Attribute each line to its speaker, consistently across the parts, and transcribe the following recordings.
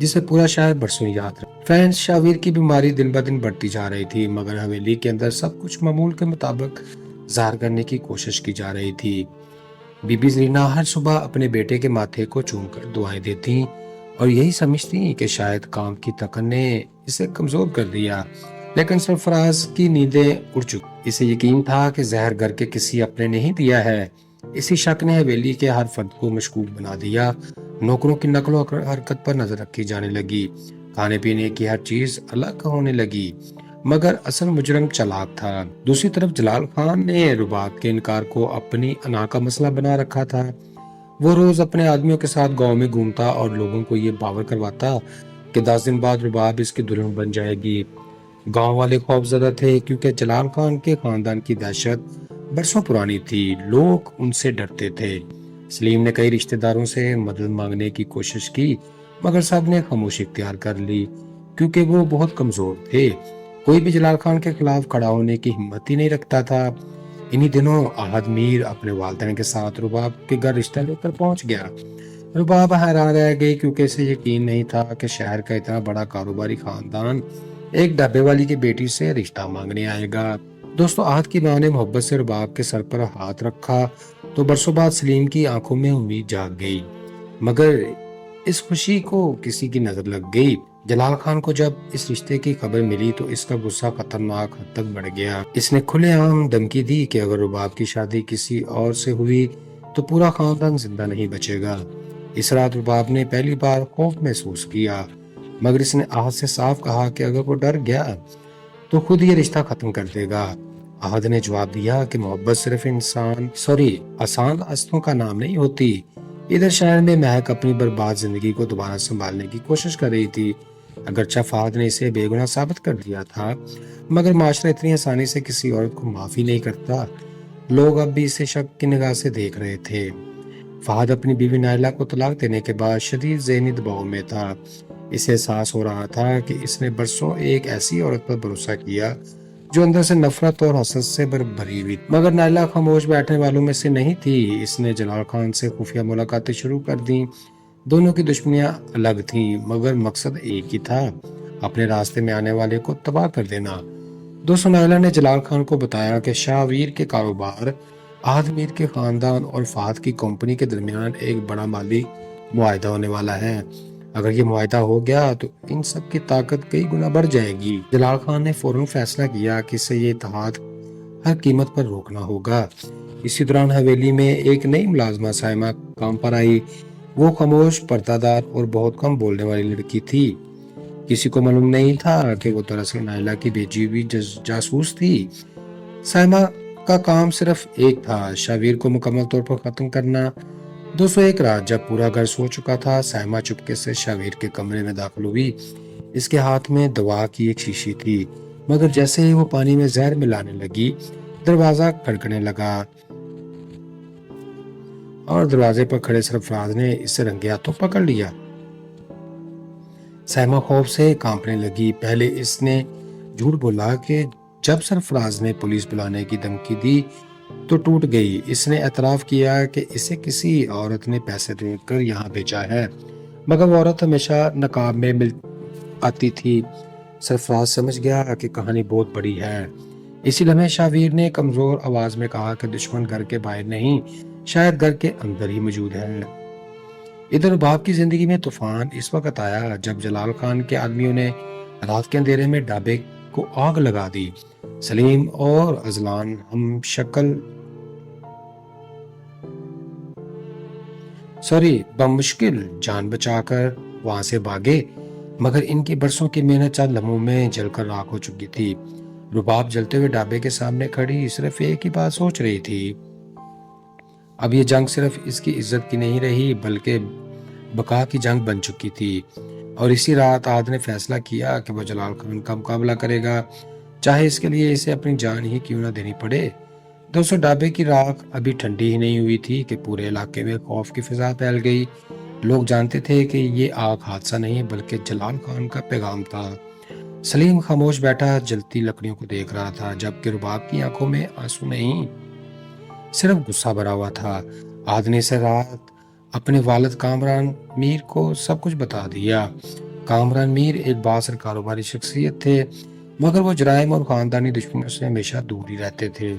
Speaker 1: جسے پورا شہر برسوں یاد رہا۔ فرینڈ، شاویر کی بیماری دن بدن بڑھتی جا رہی تھی، مگر حویلی کے اندر سب کچھ معمول کے مطابق ظاہر کرنے کی کوشش کی جا رہی تھی۔ بی بی زرینا ہر صبح اپنے بیٹے کے ماتھے کو چوم کر دعائیں دیتی اور یہی سمجھتی کہ شاید کام کی تھکن نے اسے کمزور کر دیا، لیکن سرفراز کی نیندیں اڑ چکی۔ اسے یقین تھا کہ زہر گھر کے کسی اپنے نے ہی دیا ہے۔ اسی شک نے حویلی کے ہر فرد کو مشکوک بنا دیا۔ نوکروں کی نقل و حرکت پر نظر رکھی جانے لگی، کھانے پینے کی ہر چیز الگ ہونے لگی، مگر اصل مجرم چالاک تھا۔ دوسری طرف جلال خان نے رباب کے انکار کو اپنی انا کا مسئلہ بنا رکھا تھا۔ وہ روز اپنے آدمیوں کے ساتھ گاؤں میں گھومتا اور لوگوں کو یہ باور کرواتا کہ 10 دن بعد رباب اس کی دلہن بن جائے گی۔ گاؤں والے خوف زدہ تھے کیونکہ جلال خان کے خاندان کی دہشت برسوں پرانی تھی، لوگ ان سے ڈرتے تھے۔ سلیم نے کئی رشتہ داروں سے مدد مانگنے کی کوشش کی، مگر سب نے خاموشی اختیار کر لی کیونکہ وہ بہت کمزور تھے۔ کوئی بھی جلال خان کے خلاف کھڑا ہونے کی ہمت ہی نہیں رکھتا تھا۔ انہی دنوں احد میر اپنے والدین کے ساتھ رباب کے گھر رشتہ لے کر پہنچ گیا۔ رباب حیران رہ گئی کیونکہ اسے یقین نہیں تھا کہ شہر کا اتنا بڑا کاروباری خاندان ایک ڈھابے والی کی بیٹی سے رشتہ مانگنے آئے گا۔ دوستو، احد کی ماں نے محبت سے رباب کے سر پر ہاتھ رکھا تو برسوں بعد سلیم کی آنکھوں میں امید جاگ گئی، مگر اس خوشی کو کسی کی نظر لگ گئی۔ جلال خان کو جب اس رشتے کی خبر ملی تو اس کا غصہ خطرناک حد تک بڑھ گیا۔ اس نے کھلے عام دھمکی دی کہ اگر رباب کی شادی کسی اور سے ہوئی تو پورا خاندان زندہ نہیں بچے گا۔ اس رات رباب نے پہلی بار خوف محسوس کیا، مگر اس نے احد سے صاف کہا کہ اگر وہ ڈر گیا تو خود یہ رشتہ ختم کر دے گا۔ احد نے جواب دیا کہ محبت صرف آسان راستوں کا نام نہیں ہوتی۔ ادھر شہر میں مہک اپنی برباد زندگی کو دوبارہ سنبھالنے کی کوشش کر رہی تھی۔ اگرچہ فہد نے اسے بے گناہ ثابت کر دیا تھا، مگر معاشرہ اتنی آسانی سے کسی عورت کو معاف ہی نہیں کرتا۔ لوگ اب بھی اسے شک کی نگاہ سے دیکھ رہے تھے۔ فہد اپنی بیوی نائلہ کو طلاق دینے کے بعد شدید ذہنی دباؤ میں تھا۔ اسے احساس ہو رہا تھا کہ اس نے برسوں ایک ایسی عورت پر بھروسہ کیا جو اندر سے نفرت اور حسد سے بھری ہوئی، مگر نائلہ خاموش بیٹھنے والوں میں سے نہیں تھی۔ اس نے جلال خان سے خفیہ ملاقاتیں شروع کر دیں۔ دونوں کی دشمنیاں الگ تھیں، مگر مقصد ایک ہی تھا، اپنے راستے میں آنے والے کو تباہ کر دینا۔ دوستو، نائلہ نے جلال خان کو بتایا کہ شاویر کے کاروبار، احد میر کے خاندان اور فہد کی کمپنی کے درمیان ایک بڑا مالی معاہدہ ہونے والا ہے۔ اگر یہ معاہدہ ہو گیا تو ان سب کی طاقت کئی گنا بڑھ جائے گی۔ جلال خان نے فوراً فیصلہ کیا کہ اسے یہ اتحاد ہر قیمت پر روکنا ہوگا۔ اسی دوران حویلی میں ایک نئی ملازمہ سائمہ کام پر آئی۔ وہ خاموش، پردہ دار اور بہت کم بولنے والی لڑکی تھی۔ کسی کو معلوم نہیں تھا کہ وہ دراصل نائلہ کی بھیجی ہوئی جاسوس تھی۔ سائمہ کا کام صرف ایک تھا، شاویر کو مکمل طور پر ختم کرنا۔ دوستو، ایک رات جب پورا گھر سو چکا تھا، سائمہ چپکے سے شاویر کے کمرے میں داخل ہوئی۔ اس کے ہاتھ میں دوا کی ایک شیشی تھی، مگر جیسے ہی وہ پانی میں زہر ملانے لگی، دروازہ کھڑکنے لگا اور دروازے پر کھڑے سرفراز نے اسے رنگے ہاتھوں پکڑ لیا۔ سائمہ خوف سے کانپنے لگی۔ پہلے اس نے جھوٹ بولا کہ جب سرفراز نے پولیس بلانے کی دھمکی دی تو ٹوٹ گئی۔ اس نے اعتراف کیا کہ اسے کسی عورت نے پیسے دے کر یہاں بھیجا ہے، مگر وہ عورت ہمیشہ نقاب میں آتی تھی۔ سرفراز سمجھ گیا کہ کہانی بہت بڑی ہے۔ اسی لمحے شاویر نے کمزور آواز میں کہا کہ دشمن گھر کے باہر نہیں، شاید گھر کے اندر ہی موجود ہے۔ ادھر رباب کی زندگی میں طوفان اس وقت آیا جب جلال خان کے آدمیوں نے رات کے اندھیرے میں ڈھابے کو آگ لگا دی۔ سلیم اور اذلان بمشکل جان بچا کر وہاں سے بھاگے، مگر ان کی برسوں کی محنت چند لمحوں میں جل کر راکھ ہو چکی تھی۔ رباب جلتے ہوئے ڈھابے کے سامنے کھڑی صرف ایک ہی بات سوچ رہی تھی۔ اب یہ جنگ صرف اس کی عزت کی نہیں رہی بلکہ بقا کی جنگ بن چکی تھی، اور اسی رات احد نے فیصلہ کیا کہ وہ جلال خان کا مقابلہ کرے گا، چاہے اس کے لیے اسے اپنی جان ہی کیوں نہ دینی پڑے۔ دوستو، ڈھابے کی راکھ ابھی ٹھنڈی ہی نہیں ہوئی تھی کہ پورے علاقے میں خوف کی فضا پھیل گئی۔ لوگ جانتے تھے کہ یہ آگ حادثہ نہیں بلکہ جلال خان کا پیغام تھا۔ سلیم خاموش بیٹھا جلتی لکڑیوں کو دیکھ رہا تھا، جبکہ رباب کی آنکھوں میں آنسو نہیں، صرف غصہ بھرا ہوا تھا۔ احد نے اسے رات اپنے والد کامران میر کو سب کچھ بتا دیا۔ کامران میر ایک بااثر کاروباری شخصیت تھے، مگر وہ جرائم اور خاندانی دشمنوں سے ہمیشہ دور ہی رہتے تھے۔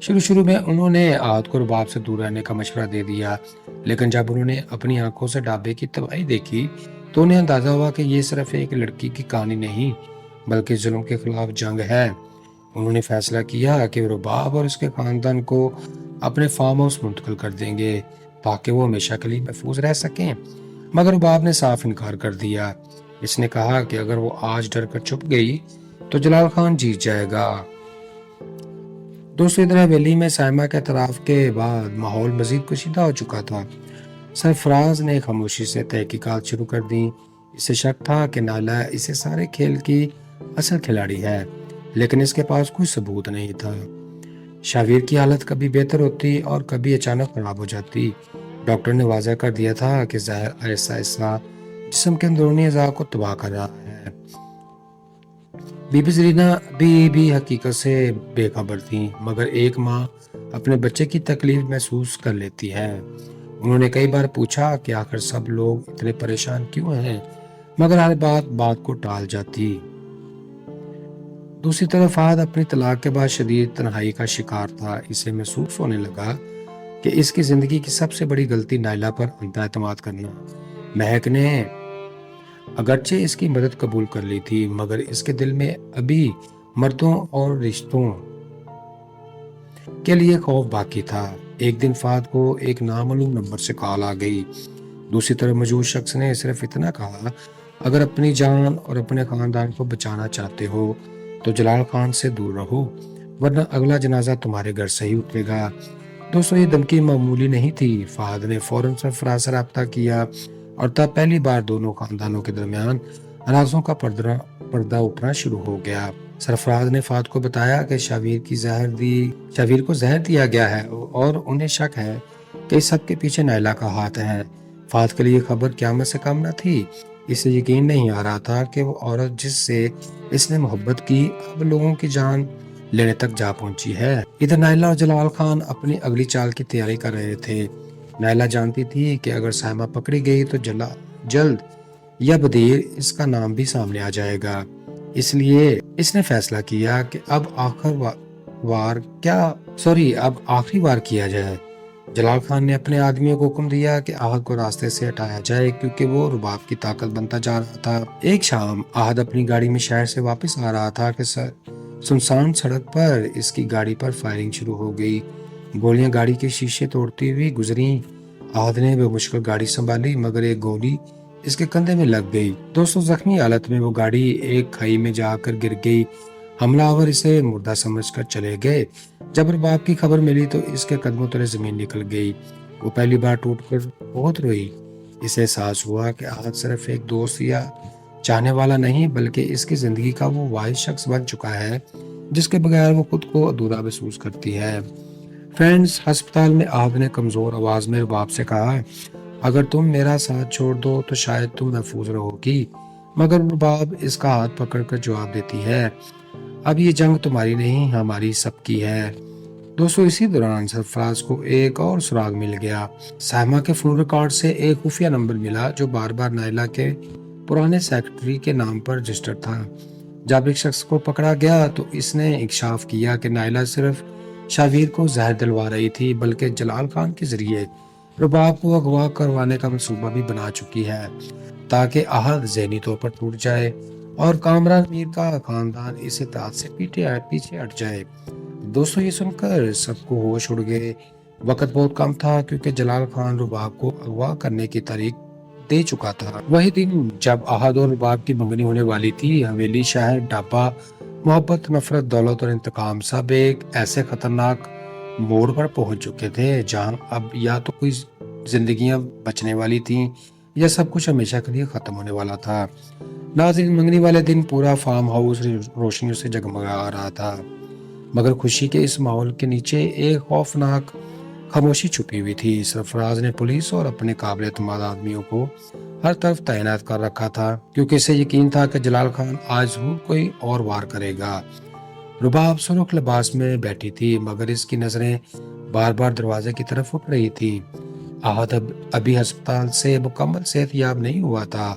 Speaker 1: شروع میں انہوں نے احد کو رباب سے دور رہنے کا مشورہ دے دیا، لیکن جب انہوں نے اپنی آنکھوں سے ڈھابے کی تباہی دیکھی تو انہیں اندازہ ہوا کہ یہ صرف ایک لڑکی کی کہانی نہیں بلکہ ظلم کے خلاف جنگ ہے۔ انہوں نے فیصلہ کیا کہ وہ رباب اور اس کے خاندان کو اپنے فارم ہاؤس منتقل کر دیں گے تاکہ وہ ہمیشہ کے لیے محفوظ رہ سکیں، مگر رباب نے صاف انکار کر دیا۔ اس نے کہا کہ اگر وہ آج ڈر کر چھپ گئی تو جلال خان جیت جائے گا۔ دوسری طرف حویلی میں سائمہ کے اعتراف کے بعد ماحول مزید کشیدہ ہو چکا تھا۔ سرفراز نے خاموشی سے تحقیقات شروع کر دیں۔ اسے شک تھا کہ نائلہ اسے سارے کھیل کی اصل کھلاڑی ہے، لیکن اس کے پاس کوئی ثبوت نہیں تھا۔ شاویر کی حالت کبھی بہتر ہوتی اور کبھی اچانک خراب ہو جاتی۔ ڈاکٹر نے واضح کر دیا تھا کہ زہر آہستہ آہستہ جسم کے اندرونی اعضاء کو تباہ کر رہا ہے۔ بی بی زرینہ بھی حقیقت سے بے خبر تھیں، مگر ایک ماں اپنے بچے کی تکلیف محسوس کر لیتی ہے۔ انہوں نے کئی بار پوچھا کہ آخر سب لوگ اتنے پریشان کیوں ہیں، مگر ہر بات کو ٹال جاتی۔ دوسری طرف فہد اپنی طلاق کے بعد شدید تنہائی کا شکار تھا۔ اسے محسوس ہونے لگا کہ اس کی زندگی کی سب سے بڑی غلطی نائلہ پر اندھا اعتماد کرنا۔ مہک نے اگرچہ اس کی مدد قبول کر لی تھی، مگر اس کے دل میں ابھی مردوں اور رشتوں کے لیے خوف باقی تھا۔ ایک دن فہد کو ایک نامعلوم نمبر سے کال آ گئی۔ دوسری طرف موجود شخص نے صرف اتنا کہا، اگر اپنی جان اور اپنے خاندان کو بچانا چاہتے ہو تو جلال خان سے دور رہو، ورنہ اگلا جنازہ تمہارے گھر سے ہی اٹھے گا۔ دوستو، یہ دھمکی معمولی نہیں تھی۔ فہد نے فوراً سرفراز سے رابطہ کیا اور تب پہلی بار دونوں خاندانوں کے درمیان رازوں کا پردہ اٹھنا شروع ہو گیا۔ سرفراز نے فہد کو بتایا کہ شاویر کو زہر دیا گیا ہے اور انہیں شک ہے کہ اس سب کے پیچھے نائلہ کا ہاتھ ہے۔ فہد کے لیے خبر قیامت سے کم نہ تھی۔ اسے یقین نہیں آ رہا تھا کہ وہ عورت جس سے اس نے محبت کی اب لوگوں کی جان لینے تک جا پہنچی ہے۔ ادھر نائلہ اور جلال خان اپنی اگلی چال کی تیاری کر رہے تھے۔ نائلہ جانتی تھی کہ اگر سائمہ پکڑی گئی تو جلد یا بدیر اس کا نام بھی سامنے آ جائے گا۔ اس لیے اس نے فیصلہ کیا کہ اب آخری وار کیا جائے۔ جلال خان نے اپنے آدمیوں کو حکم دیا کہ احد کو راستے سے ہٹایا جائے کیونکہ وہ رباب کی طاقت بنتا جا رہا تھا۔ ایک شام احد اپنی گاڑی میں شہر سے واپس آ رہا تھا کہ سنسان سڑک پر اس کی گاڑی پر فائرنگ شروع ہو گئی۔ گولیاں گاڑی کے شیشے توڑتی ہوئی گزریں۔ احد نے بے مشکل گاڑی سنبھالی، مگر ایک گولی اس کے کندھے میں لگ گئی۔ دوستو، زخمی حالت میں وہ گاڑی ایک کھائی میں جا کر گر گئی۔ حملہ آور اسے مردہ سمجھ کر چلے گئے۔ جب رباب کی خبر ملی تو اس کے قدموں تلے زمین نکل گئی۔ وہ پہلی بار ٹوٹ کر بہت روئی۔ اسے احساس ہوا کہ احد صرف ایک دوست یا چاہنے والا نہیں بلکہ اس کی زندگی کا وہ واحد شخص بن چکا ہے جس کے بغیر وہ خود کو ادھورا محسوس کرتی ہے۔ فرینڈز، ہسپتال میں احد نے کمزور آواز میں رباب سے کہا، اگر تم میرا ساتھ چھوڑ دو تو شاید تم محفوظ رہو گی، مگر رباب اس کا ہاتھ پکڑ کر جواب دیتی ہے، اب یہ جنگ تمہاری نہیں ہماری سب کی ہے۔ دوستو، اسی دوران سرفراز کو ایک اور سراغ مل گیا۔ سائمہ کے فون ریکارڈ سے ایک خفیہ نمبر ملا جو بار بار نائلہ کے پرانے سیکرٹری کے نام پر رجسٹر تھا۔ جب ایک شخص کو پکڑا گیا تو اس نے انکشاف کیا کہ نائلہ صرف شاویر کو زہر دلوا رہی تھی بلکہ جلال خان کے ذریعے رباب کو اغوا کروانے کا منصوبہ بھی بنا چکی ہے تاکہ احد ذہنی طور پر ٹوٹ جائے اور کامران میر کا خاندان اس اطاعت سے پیچھے ہٹ جائے۔ دوستو، یہ سن کر سب کو ہوش اڑ گئے۔ وقت بہت کم تھا کیونکہ جلال خان رباب کو اغوا کرنے کی تاریخ دے چکا تھا۔ وہی دن جب احد اور رباب کی منگنی ہونے والی تھی، حویلی، شہر، ڈھابہ، محبت، نفرت، دولت اور انتقام سب ایک ایسے خطرناک موڑ پر پہنچ چکے تھے جہاں اب یا تو کوئی زندگیاں بچنے والی تھیں یا سب کچھ ہمیشہ کے لیے ختم ہونے والا تھا۔ ناظرین، منگنی والے دن پورا فارم ہاؤس روشنیوں سے جگمگا رہا تھا، مگر خوشی کے اس ماحول کے نیچے ایک خوفناک خاموشی چھپی ہوئی تھی۔ سرفراز نے پولیس اور اپنے قابل اعتماد آدمیوں کو ہر طرف تعینات کر رکھا تھا کیونکہ اسے یقین تھا کہ جلال خان آج ضرور کوئی اور وار کرے گا۔ رباب سرخ لباس میں بیٹھی تھی مگر اس کی نظریں بار بار دروازے کی طرف اٹھ رہی تھی۔ احد ابھی ہسپتال سے مکمل صحت یاب نہیں ہوا تھا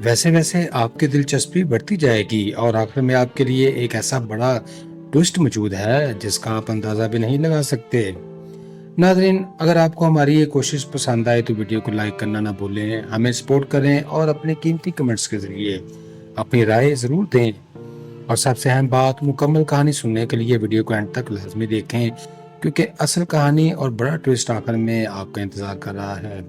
Speaker 1: ویسے ویسے آپ کی دلچسپی بڑھتی جائے گی اور آخر میں آپ کے لیے ایک ایسا بڑا ٹوسٹ موجود ہے جس کا آپ اندازہ بھی نہیں لگا سکتے۔ ناظرین، اگر آپ کو ہماری یہ کوشش پسند آئے تو ویڈیو کو لائک کرنا نہ بھولیں، ہمیں سپورٹ کریں اور اپنے قیمتی کمنٹس کے ذریعے اپنی رائے ضرور دیں۔ اور سب سے اہم بات، مکمل کہانی سننے کے لیے ویڈیو کو اینڈ تک لازمی دیکھیں، کیونکہ اصل کہانی اور بڑا ٹوسٹ آخر میں آپ کا انتظار کر رہا ہے۔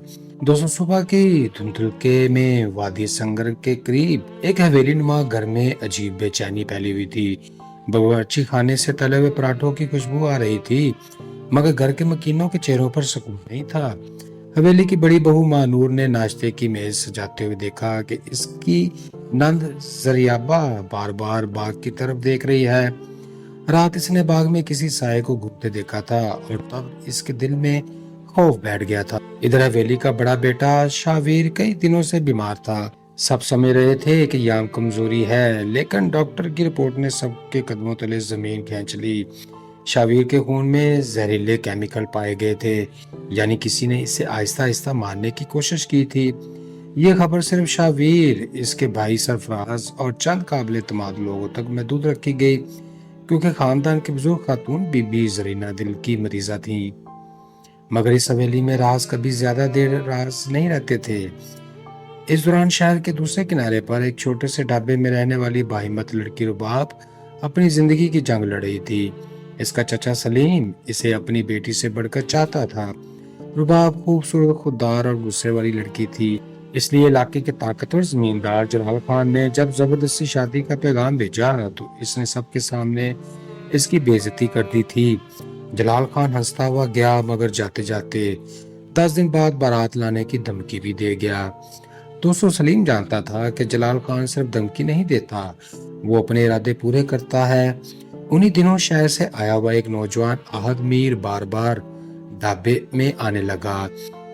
Speaker 1: دوستوں، صبح کی دھندلکے میں وادی سنگر کے قریب ایک حویلی نما گھر میں عجیب بے چینی پھیلی ہوئی تھی۔ باورچی خانے سے تلے ہوئے پراٹھوں کی خوشبو آ رہی تھی، مگر گھر کے مکینوں کے چہروں پر سکون نہیں تھا۔ حویلی کی بڑی بہو ماں نور نے ناشتے کی میز سجاتے ہوئے دیکھا کہ اس کی نند زریابہ بار بار باغ کی طرف دیکھ رہی ہے۔ رات اس نے باغ میں کسی سائے کو گھومتے دیکھا تھا اور تب اس کے دل میں خوف بیٹھ گیا تھا۔ ادھر حویلی کا بڑا بیٹا شاویر کئی دنوں سے بیمار تھا۔ سب سمجھ رہے تھے کہ یہ کمزوری ہے، لیکن ڈاکٹر کی رپورٹ نے سب کے قدموں تلے زمین کھینچ لی۔ شاویر کے خون میں زہریلے کیمیکل پائے گئے تھے، یعنی کسی نے اسے آہستہ آہستہ مارنے کی کوشش کی تھی۔ یہ خبر صرف شاویر، اس کے بھائی سرفراز اور چند قابل اعتماد لوگوں تک محدود رکھی گئی، کیونکہ خاندان کی بزرگ خاتون بی بی زرینہ دل کی مریضہ تھیں۔ مگر اس حویلی میں راز کبھی زیادہ دیر راز نہیں رہتے تھے۔ اس دوران شہر کے دوسرے کنارے پر ایک چھوٹے سے ڈھابے میں رہنے والی باہمت لڑکی رباب اپنی زندگی کی جنگ لڑ رہی تھی۔ اس کا چچا سلیم اسے اپنی بیٹی سے بڑھ کر چاہتا تھا۔ رباب خوبصورت، خوددار اور غصے والی لڑکی تھی، اس لیے علاقے کے طاقتور زمیندار جلال خان نے جب زبردستی شادی کا پیغام بھیجا تو اس نے سب کے سامنے اس کی بے عزتی کر دی تھی۔ جلال خان ہنستا ہوا گیا، مگر جاتے جاتے 10 دن بعد بارات لانے کی دھمکی بھی دے گیا۔ دوستو، سلیم جانتا تھا کہ جلال خان صرف دھمکی نہیں دیتا، وہ اپنے ارادے پورے کرتا ہے۔ انہی دنوں شہر سے آیا ہوا ایک نوجوان احد میر بار بار ڈھابے میں آنے لگا۔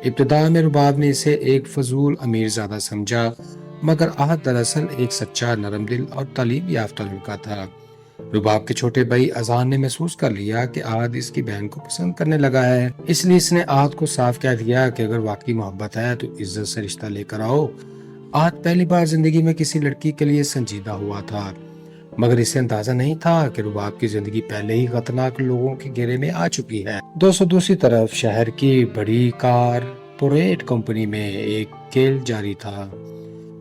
Speaker 1: ابتدا میں رباب نے اسے ایک فضول امیر زادہ سمجھا، مگر احد دراصل ایک سچا، نرم دل اور تعلیم یافتہ لڑکا تھا۔ رباب کے چھوٹے بھائی اذان نے محسوس کر لیا کہ احد اس کی بہن کو پسند کرنے لگا ہے، اس لیے اس نے احد کو صاف کہہ دیا کہ اگر واقعی محبت ہے تو عزت سے رشتہ لے کر آؤ۔ احد پہلی بار زندگی میں کسی لڑکی کے لیے سنجیدہ ہوا تھا، مگر اسے اندازہ نہیں تھا کہ رباب کی زندگی پہلے ہی خطرناک لوگوں کے گھیرے میں آ چکی ہے۔ دوسری طرف شہر کی بڑی کارپوریٹ کمپنی میں ایک کھیل جاری تھا۔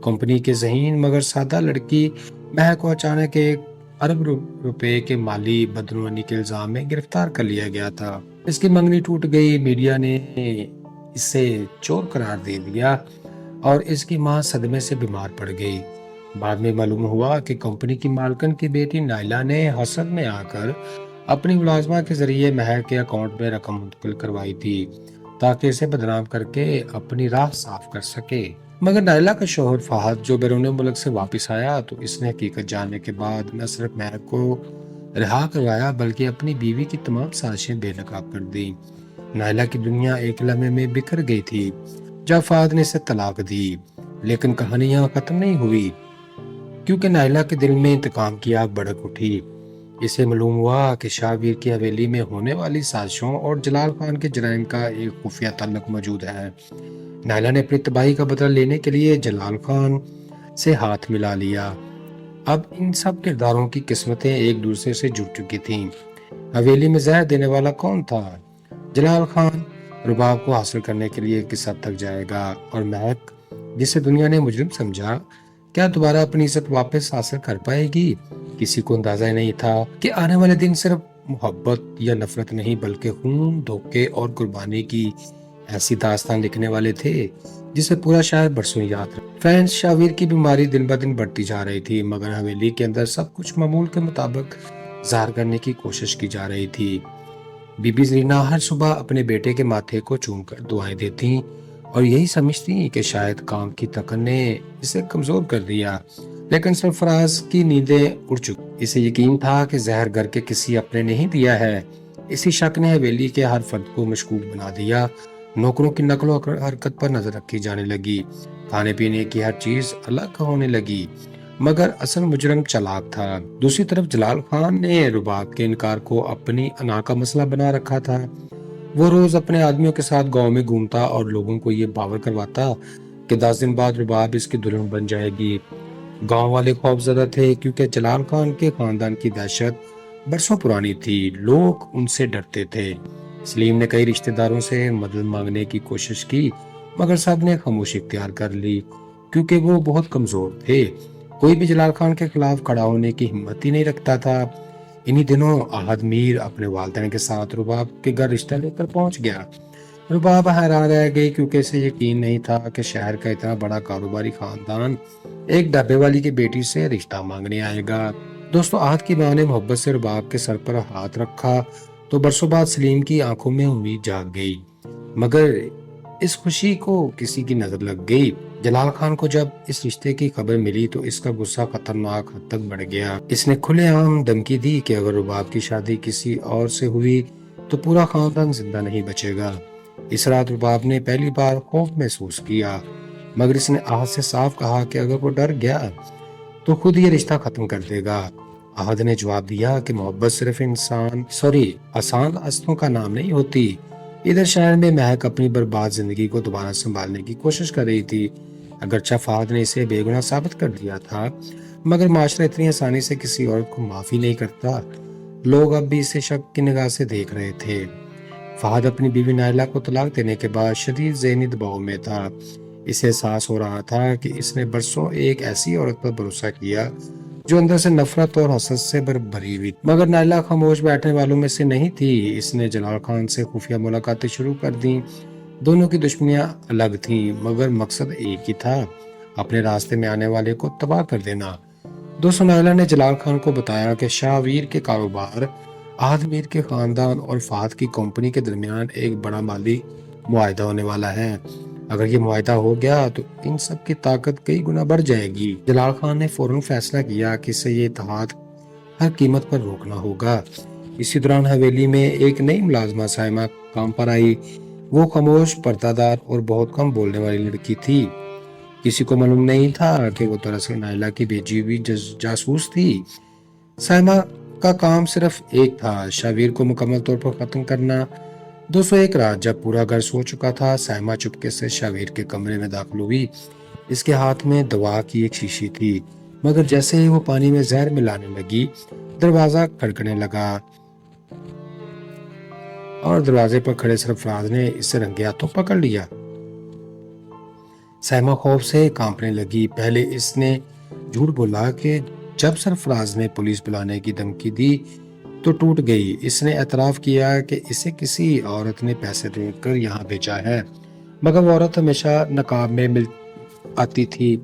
Speaker 1: کمپنی کے ذہین مگر سادہ لڑکی مہک کو اچانک ایک ارب روپے کے مالی بدعنوانی کے الزام میں گرفتار کر لیا گیا تھا۔ اس کی منگنی ٹوٹ گئی، میڈیا نے اسے چور قرار دے دیا اور اس کی ماں صدمے سے بیمار پڑ گئی۔ بعد میں معلوم ہوا کہ کمپنی کی مالکن کی بیٹی نائلہ نے حسد میں آ کر اپنی ملازمہ کے ذریعے مہک کے اکاؤنٹ میں رقم منتقل کروائی تھی تاکہ اسے بدنام کر کے اپنی راہ صاف کر سکے۔ مگر نائلہ کا شوہر فہد جو بیرون ملک سے واپس آیا تو اس نے حقیقت جاننے کے بعد نہ صرف مہک کو رہا کروایا بلکہ اپنی بیوی کی تمام سازشیں بے نقاب کر دی۔ نائلہ کی دنیا ایک لمحے میں بکھر گئی تھی جب فہد نے اسے طلاق دی، لیکن کہانی یہاں ختم نہیں ہوئی، کیونکہ نائلہ کے دل میں انتقام کی آگ بھڑک اٹھی۔ اسے معلوم ہوا کہ شاویر کی حویلی میں ہونے والی سازشوں اور جلال خان کے جرائم کا ایک خفیہ تعلق موجود ہے۔ نائلہ نے اپنی تباہی کا بدلہ لینے کے لیے جلال خان سے ہاتھ ملا لیا۔ اب ان سب کرداروں کی قسمتیں ایک دوسرے سے جڑ چکی تھیں۔ حویلی میں زہر دینے والا کون تھا؟ جلال خان رباب کو حاصل کرنے کے لیے کس حد تک جائے گا، اور مہک جسے دنیا نے مجرم سمجھا کیا دوبارہ اپنی عزت واپس حاصل کر پائے گی؟ کسی کو اندازہ نہیں تھا کہ آنے والے دن صرف محبت یا نفرت نہیں بلکہ خون، دھوکے اور قربانی کی ایسی داستان لکھنے والے تھے جسے پورا شہر برسوں یاد رکھے۔ فرینڈز، شاویر کی بیماری دن بدن بڑھتی جا رہی تھی، مگر حویلی کے اندر سب کچھ معمول کے مطابق ظاہر کرنے کی کوشش کی جا رہی تھی۔ بی بی زرینہ ہر صبح اپنے بیٹے کے ماتھے کو چوم کر دعائیں دیتی اور یہی سمجھتی کہ شاید کام کی تکن نے اسے کمزور کر دیا، لیکن سرفراز کی نیندیں اڑ چکی۔ اسے یقین تھا کہ زہر گھر کے کسی اپنے نہیں دیا ہے۔ اسی شک نے حویلی کے ہر فرد کو مشکوک بنا دیا۔ نوکروں کی نقل و حرکت پر نظر رکھی جانے لگی، کھانے پینے کی ہر چیز الگ ہونے لگی، مگر اصل مجرم چالاک تھا۔ دوسری طرف جلال خان نے رباب کے انکار کو اپنی انا کا مسئلہ بنا رکھا تھا۔ وہ روز اپنے آدمیوں کے ساتھ گاؤں میں گھومتا اور لوگوں کو یہ باور کرواتا کہ 10 دن بعد رباب اس کی دلہن بن جائے گی۔ گاؤں والے خوف زدہ تھے کیونکہ جلال خان کے خاندان کی دہشت برسوں پرانی تھی، لوگ ان سے ڈرتے تھے۔ سلیم نے کئی رشتہ داروں سے مدد مانگنے کی کوشش کی مگر سب نے خاموشی اختیار کر لی کیونکہ وہ بہت کمزور تھے۔ کوئی بھی جلال خان کے خلاف کھڑا ہونے کی ہمت ہی نہیں رکھتا تھا۔ انہی دنوں احد میر اپنے والدین کے ساتھ رباب کے گھر رشتہ لے کر پہنچ گیا۔ رباب حیران رہ گئی کیونکہ اسے یقین نہیں تھا کہ شہر کا اتنا بڑا کاروباری خاندان ایک ڈھابے والی کی بیٹی سے رشتہ مانگنے آئے گا۔ دوستو، احد کی ماں نے محبت سے رباب کے سر پر ہاتھ رکھا تو برسوں بعد سلیم کی آنکھوں میں امید جاگ گئی، مگر اس خوشی کو کسی کی نظر لگ گئی۔ جلال خان کو جب اس رشتے کی خبر ملی تو اس کا غصہ خطرناک حد تک بڑھ گیا۔ اس نے کھلے عام دھمکی دی کہ اگر رباب کی شادی کسی اور سے ہوئی تو پورا خاندان زندہ نہیں بچے گا۔ اس رات رباب نے پہلی بار خوف محسوس کیا، مگر اس نے احد سے صاف کہا کہ اگر وہ ڈر گیا تو خود یہ رشتہ ختم کر دے گا۔ احد نے جواب دیا کہ محبت صرف آسان راستوں کا نام نہیں ہوتی۔ ادھر شہر میں مہک اپنی برباد زندگی کو دوبارہ سنبھالنے کی کوشش کر رہی تھی۔ اگرچہ فہد نے اسے بے گناہ ثابت کر دیا تھا، مگر معاشرہ اتنی آسانی سے کسی عورت کو معافی نہیں کرتا۔ لوگ اب بھی اسے شک کی نگاہ سے دیکھ رہے تھے۔ فہد اپنی بیوی نائلہ کو طلاق دینے کے بعد شدید ذہنی دباؤ میں تھا۔ اسے احساس ہو رہا تھا کہ اس نے برسوں ایک ایسی عورت پر بھروسہ کیا جو اندر سے نفرت اور حسد سے بھری ہوئی، مگر نائلہ خاموش بیٹھنے والوں میں سے نہیں تھی۔ اس نے جلال خان سے خفیہ ملاقاتیں شروع کر دیں۔ دونوں کی دشمنیاں الگ تھیں مگر مقصد ایک ہی تھا، اپنے راستے میں آنے والے کو تباہ کر دینا۔ دوستو، نائلہ نے جلال خان کو بتایا کہ شاہ ویر کے کاروبار، احد میر کے خاندان اور فہد کی کمپنی کے درمیان ایک بڑا مالی معاہدہ ہونے والا ہے۔ اگر یہ معاہدہ ہو گیا تو ان سب کی طاقت کئی گنا بڑھ جائے گی۔ جلال خان نے فوراً فیصلہ کیا کہ اسے یہ اتحاد ہر قیمت پر روکنا ہوگا۔ اسی دوران حویلی میں ایک نئی ملازمہ سائمہ کام پر آئی۔ وہ خاموش، پردہ دار اور بہت کم بولنے والی لڑکی تھی۔ کسی کو معلوم نہیں تھا کہ وہ دراصل نائلہ کی بھیجی ہوئی جاسوس تھی۔ سائمہ کا کام صرف ایک تھا، شاویر کو مکمل طور پر ختم کرنا۔ دوستو، ایک رات جب پورا گھر سو چکا تھا، سائمہ چپکے سے شاویر کے کمرے میں داخل ہوئی۔ اس کے ہاتھ میں دوا کی ایک شیشی تھی، مگر جیسے ہی وہ پانی میں زہر ملانے لگی، دروازہ کھڑکنے لگا اور دروازے پر کھڑے سرفراز نے اسے رنگے ہاتھوں پکڑ لیا۔ سائمہ خوف سے کانپنے لگی۔ پہلے اس نے جھوٹ بولا کہ جب سرفراز نے پولیس بلانے کی دھمکی دی تو ٹوٹ گئی۔ اس نے اعتراف کیا کہ اسے کسی عورت نے پیسے دے کر یہاں بھیجا ہے، مگر وہ عورت ہمیشہ نقاب میں آتی تھی۔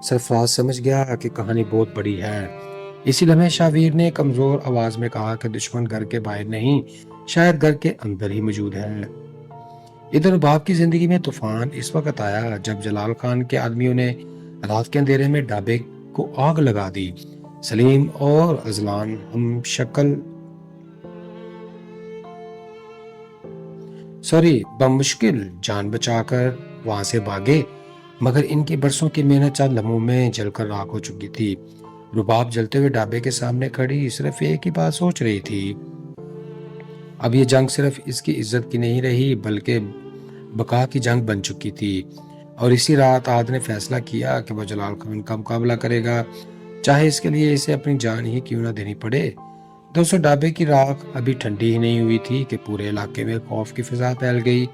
Speaker 1: سرفراز سمجھ گیا کہ کہانی بہت بڑی ہے۔ اسی لمحے شاویر نے کمزور آواز میں کہا کہ دشمن گھر کے باہر نہیں، شاید گھر کے اندر ہی موجود ہے۔ ادھر رباب کی زندگی میں طوفان اس وقت آیا جب جلال خان کے آدمیوں نے رات کے اندھیرے میں ڈھابے کو آگ لگا دی۔ سلیم اور اذلان ہم شکل بمشکل جان بچا کر وہاں سے بھاگے، مگر ان کی برسوں کی محنت چند لمحوں میں جل کر راکھ ہو چکی تھی۔ رباب جلتے ہوئے ڈھابے کے سامنے کھڑی صرف ایک ہی بات سوچ رہی تھی۔ اب یہ جنگ صرف اس کی عزت کی نہیں رہی بلکہ بقا کی جنگ بن چکی تھی۔ اور اسی رات احد نے فیصلہ کیا کہ وہ جلال خان کا مقابلہ کرے گا، چاہے اس کے لیے اسے اپنی جان ہی کیوں نہ دینی پڑے۔ دوستو، ڈھابے کی راکھ ابھی ٹھنڈی ہی نہیں ہوئی تھی کہ پورے علاقے میں خوف کی فضا پھیل گئی۔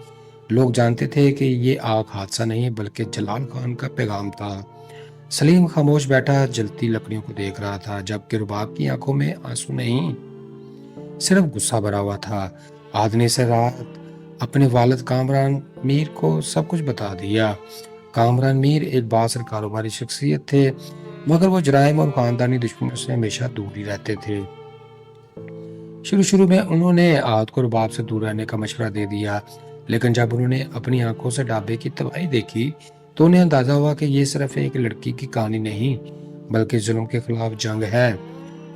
Speaker 1: لوگ جانتے تھے کہ یہ آگ حادثہ نہیں بلکہ جلال خان کا پیغام تھا۔ سلیم خاموش بیٹھا جلتی لکڑیوں کو دیکھ رہا تھا، جبکہ رباب کی آنکھوں میں آنسو نہیں، صرف غصہ بھرا ہوا تھا۔ احد نے اسے رات اپنے والد کامران میر کو سب کچھ بتا دیا۔ کامران میر ایک بااثر کاروباری شخصیت تھے، مگر وہ جرائم اور خاندانی دشمنوں سے ہمیشہ دور ہی رہتے تھے۔ شروع میں انہوں نے احد کو رباب سے دور رہنے کا مشورہ دے دیا، لیکن جب انہوں نے اپنی آنکھوں سے ڈھابے کی تباہی دیکھی تو انہیں اندازہ ہوا کہ یہ صرف ایک لڑکی کی کہانی نہیں بلکہ ظلم کے خلاف جنگ ہے۔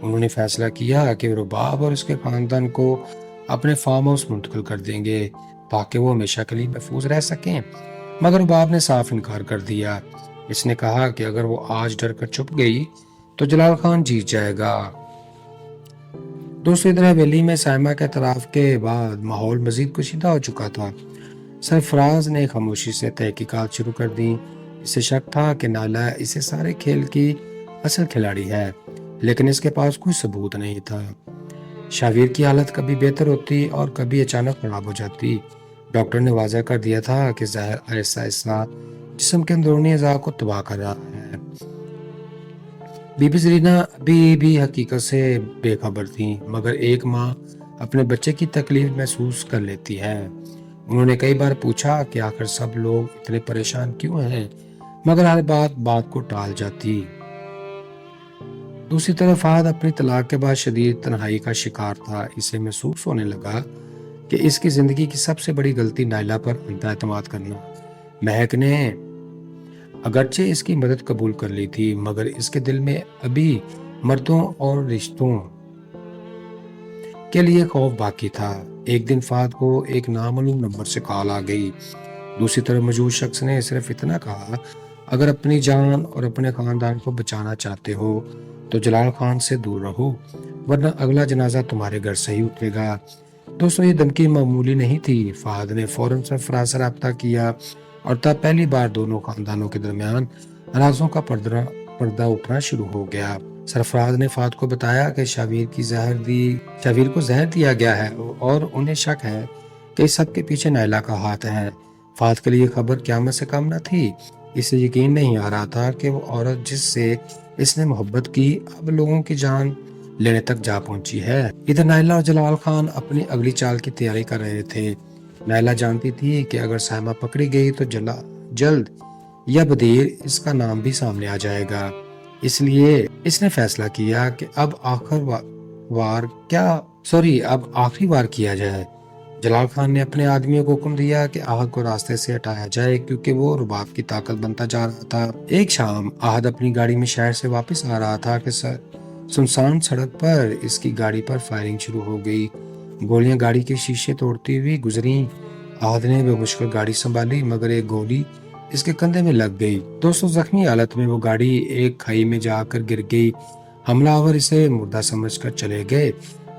Speaker 1: انہوں نے فیصلہ کیا کہ وہ رباب اور اس کے خاندان کو اپنے فارم ہاؤس منتقل کر دیں گے تاکہ وہ ہمیشہ کے لیے محفوظ رہ سکیں، مگر رباب نے صاف انکار کر دیا۔ اس نے کہا کہ اگر وہ آج ڈر کر چھپ گئی تو جلال خان جیت جائے گا۔ دوسری طرف حویلی میں سائمہ کے اعتراف کے بعد ماحول مزید کشیدہ ہو چکا تھا۔ سرفراز نے خاموشی سے تحقیقات شروع کر دی۔ اسے شک تھا کہ نائلہ اسے سارے کھیل کی اصل کھلاڑی ہے، لیکن اس کے پاس کوئی ثبوت نہیں تھا۔ شاویر کی حالت کبھی بہتر ہوتی اور کبھی اچانک خراب ہو جاتی۔ ڈاکٹر نے واضح کر دیا تھا کہ زہر آہستہ آہستہ جسم کے اندرونی اعضاء کو تباہ کر رہا ہے۔ بی بی زرینہ ابھی بھی حقیقت سے بے خبر تھی، مگر ایک ماں اپنے بچے کی تکلیف محسوس کر لیتی ہے۔ انہوں نے کئی بار پوچھا کہ آخر سب لوگ اتنے پریشان کیوں ہیں، مگر ہر بات کو ٹال جاتی۔ دوسری طرف فہد اپنی طلاق کے بعد شدید تنہائی کا شکار تھا۔ اسے محسوس ہونے لگا کہ اس کی زندگی کی سب سے بڑی غلطی نائلہ پر انتہا اعتماد کرنا۔ مہک نے اگرچہ اس کی مدد قبول کر لی تھی، مگر اس کے دل میں ابھی مردوں اور رشتوں کے لیے خوف باقی تھا۔ ایک دن فہد کو ایک نامعلوم نمبر سے کال آ گئی۔ دوسری طرف موجود شخص نے صرف اتنا کہا، اگر اپنی جان اور اپنے خاندان کو بچانا چاہتے ہو تو جلال خان سے دور رہو، ورنہ اگلا جنازہ تمہارے گھر سے ہی اٹھے گا۔ دوستوں، یہ دھمکی معمولی نہیں تھی۔ فہد نے فوراً سرفراز سے رابطہ کیا اور تب پہلی بار دونوں خاندانوں کے درمیان رازوں کا پردہ اٹھنا شروع ہو گیا۔ سرفراز نے فہد کو بتایا کہ شاویر کو زہر دیا گیا ہے اور انہیں شک ہے کہ اس سب کے پیچھے نائلہ کا ہاتھ ہے۔ فہد کے لیے خبر قیامت سے کم نہ تھی۔ اسے یقین نہیں آ رہا تھا کہ وہ عورت جس سے اس نے محبت کی اب لوگوں کی جان لینے تک جا پہنچی ہے۔ ادھر نائلہ اور جلال خان اپنی اگلی چال کی تیاری کر رہے تھے۔ نائلہ جانتی تھی کہ اگر سائمہ پکڑی گئی تو جلد یا بدیر اس کا نام بھی سامنے آ جائے گا۔ اس لیے اس نے فیصلہ کیا کہ اب آخری وار کیا جائے۔ جلال خان نے اپنے آدمیوں کو حکم دیا کہ آہد کو راستے سے ہٹایا جائے، کیونکہ وہ رباب کی طاقت بنتا جا رہا تھا۔ ایک شام آہد اپنی گاڑی میں شہر سے واپس آ رہا تھا کہ سنسان سڑک پر اس کی گاڑی پر فائرنگ شروع ہو گئی۔ گولیاں گاڑی کے شیشے توڑتی ہوئی گزریں۔ آہد نے بے مشکل گاڑی سنبھالی، مگر ایک گولی اس کے کندھے میں لگ گئی۔ دوستوں، زخمی حالت میں وہ گاڑی ایک کھائی میں جا کر گر گئی۔ حملہ آور اسے مردہ سمجھ کر چلے گئے۔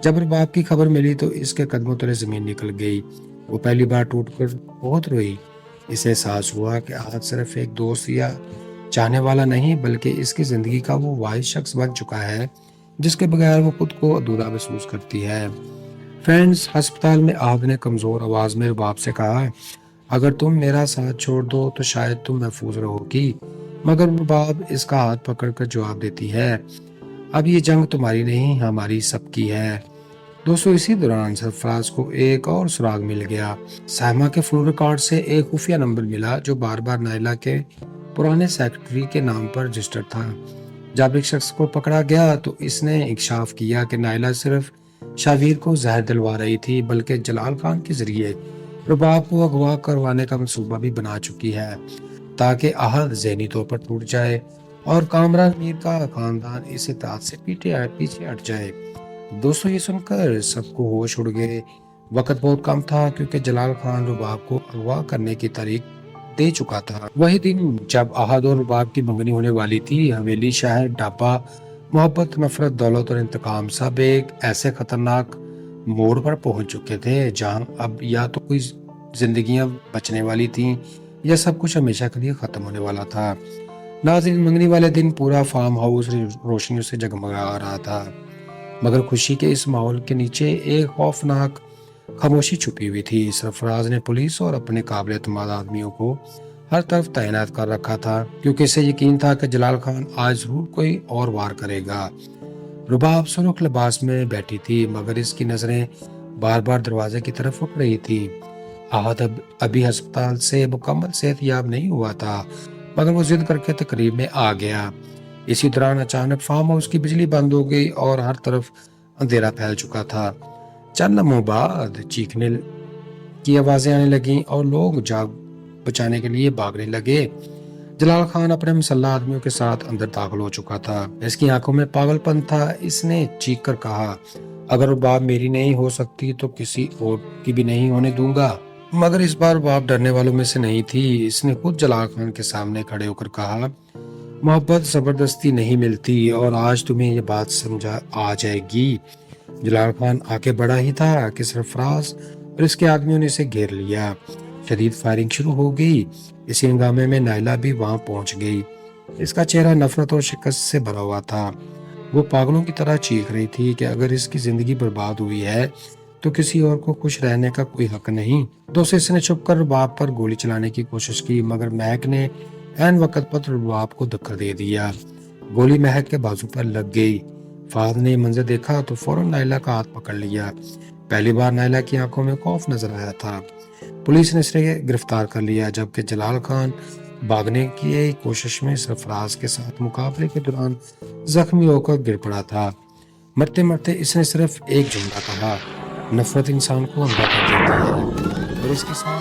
Speaker 1: جب رباب کی خبر ملی تو اس کے قدموں تلے زمین نکل گئی۔ وہ پہلی بار ٹوٹ کر بہت روئی۔ اسے احساس ہوا کہ آہد صرف ایک دوست یا چاہنے والا نہیں، بلکہ اس کی زندگی کا وہ واحد شخص بن چکا ہے جس کے بغیر وہ خود کو ادھورا محسوس کرتی ہے۔ فرینڈز، ہسپتال میں آہد نے کمزور آواز میں رباب سے کہا، اگر تم میرا ساتھ چھوڑ دو تو شاید تم محفوظ رہو گی۔ مگر رباب اس کا ہاتھ پکڑ کر جواب دیتی ہے، اب یہ جنگ تمہاری نہیں، ہماری سب کی ہے۔ دوستو، اسی دوران سرفراز کو ایک اور سراغ مل گیا۔ سائمہ کے فون ریکارڈ سے ایک خفیہ نمبر ملا جو بار بار نائلہ کے پرانے سیکرٹری کے نام پر رجسٹر تھا۔ جب ایک شخص کو پکڑا گیا تو اس نے انکشاف کیا کہ نائلہ صرف شاویر کو زہر دلوا رہی تھی، بلکہ جلال خان کے ذریعے رباب کو اغوا کروانے کا منصوبہ بھی بنا چکی ہے، تاکہ آہد ذہنی طور پر ٹوٹ جائے اور کامران میر کا خاندان اس اطاعت سے پیچھے ہٹ جائے۔ دوستو، یہ سن کر سب کو ہوش اڑ گئے۔ وقت بہت کم تھا کیونکہ جلال خان رباب کو اغوا کرنے کی تاریخ دے چکا تھا۔ وہی دن جب آہد اور رباب کی منگنی ہونے والی تھی، حویلی، شہر، ڈھابہ، محبت، نفرت، دولت اور انتقام سب ایک ایسے خطرناک موڑ پر پہنچ چکے تھے جہاں اب یا تو کوئی زندگیاں بچنے والی تھیں یا سب کچھ ہمیشہ کے لیے ختم ہونے والا تھا۔ ناظرین، منگنی والے دن پورا فارم ہاؤس روشنیوں سے جگمگا رہا تھا، مگر خوشی کے اس ماحول کے نیچے ایک خوفناک خاموشی چھپی ہوئی تھی۔ سرفراز نے پولیس اور اپنے قابل اعتماد آدمیوں کو ہر طرف تعینات کر رکھا تھا، کیونکہ اسے یقین تھا کہ جلال خان آج ضرور کوئی اور وار کرے گا۔ رباب سرخ لباس میں بیٹھی تھی، مگر اس کی نظریں بار بار دروازے کی طرف اٹھ رہی تھی۔ آہد ابھی ہسپتال سے مکمل صحت یاب نہیں ہوا تھا، مگر وہ ضد کر کے تقریب میں آ گیا۔ اسی دوران اچانک فارم ہاؤس کی بجلی بند ہو گئی اور ہر طرف اندھیرا پھیل چکا تھا۔ چند لمحوں بعد چیخنے کی آوازیں آنے لگیں اور لوگ جان بچانے کے لیے بھاگنے لگے۔ جلال خان اپنے مسلح آدمیوں کے ساتھ اندر داخل ہو چکا تھا۔ اس کی آنکھوں میں پاگل پن تھا۔ اس نے چیخ کر کہا، اگر رباب میری نہیں ہو سکتی تو کسی اور کی بھی نہیں ہونے دوں گا۔ مگر اس بار رباب ڈرنے والوں میں سے نہیں تھی۔ اس نے خود جلال خان کے سامنے کھڑے ہو کر کہا، محبت زبردستی نہیں ملتی اور آج تمہیں یہ بات سمجھا آ جائے گی۔ جلال خان آگے بڑھا ہی تھا کہ سرفراز اور اس کے آدمیوں نے اسے گھیر لیا۔ شدید فائرنگ شروع ہو گئی۔ اسی ہنگامے میں نائلہ بھی وہاں پہنچ گئی۔ اس کا چہرہ نفرت اور شکست سے بھرا ہوا تھا۔ وہ پاگلوں کی طرح چیخ رہی تھی کہ اگر اس کی زندگی برباد ہوئی ہے تو کسی اور کو خوش رہنے کا کوئی حق نہیں۔ دوسرے اس نے چھپ کر رباب پر گولی چلانے کی کوشش کی، مگر مہک نے عین وقت پر رباب کو دھکا دے دیا۔ گولی مہک کے بازو پر لگ گئی۔ فہد نے یہ منظر دیکھا تو فوراً نائلہ کا ہاتھ پکڑ لیا۔ پہلی بار نائلہ کی آنکھوں میں خوف نظر آیا تھا۔ پولیس نے اسے گرفتار کر لیا، جبکہ جلال خان بھاگنے کی کوشش میں سرفراز کے ساتھ مقابلے کے دوران زخمی ہو کر گر پڑا تھا۔ مرتے مرتے اس نے صرف ایک جملہ کہا: نفرت انسان کو اندھا کر دیتی ہے، اور اس کے ساتھ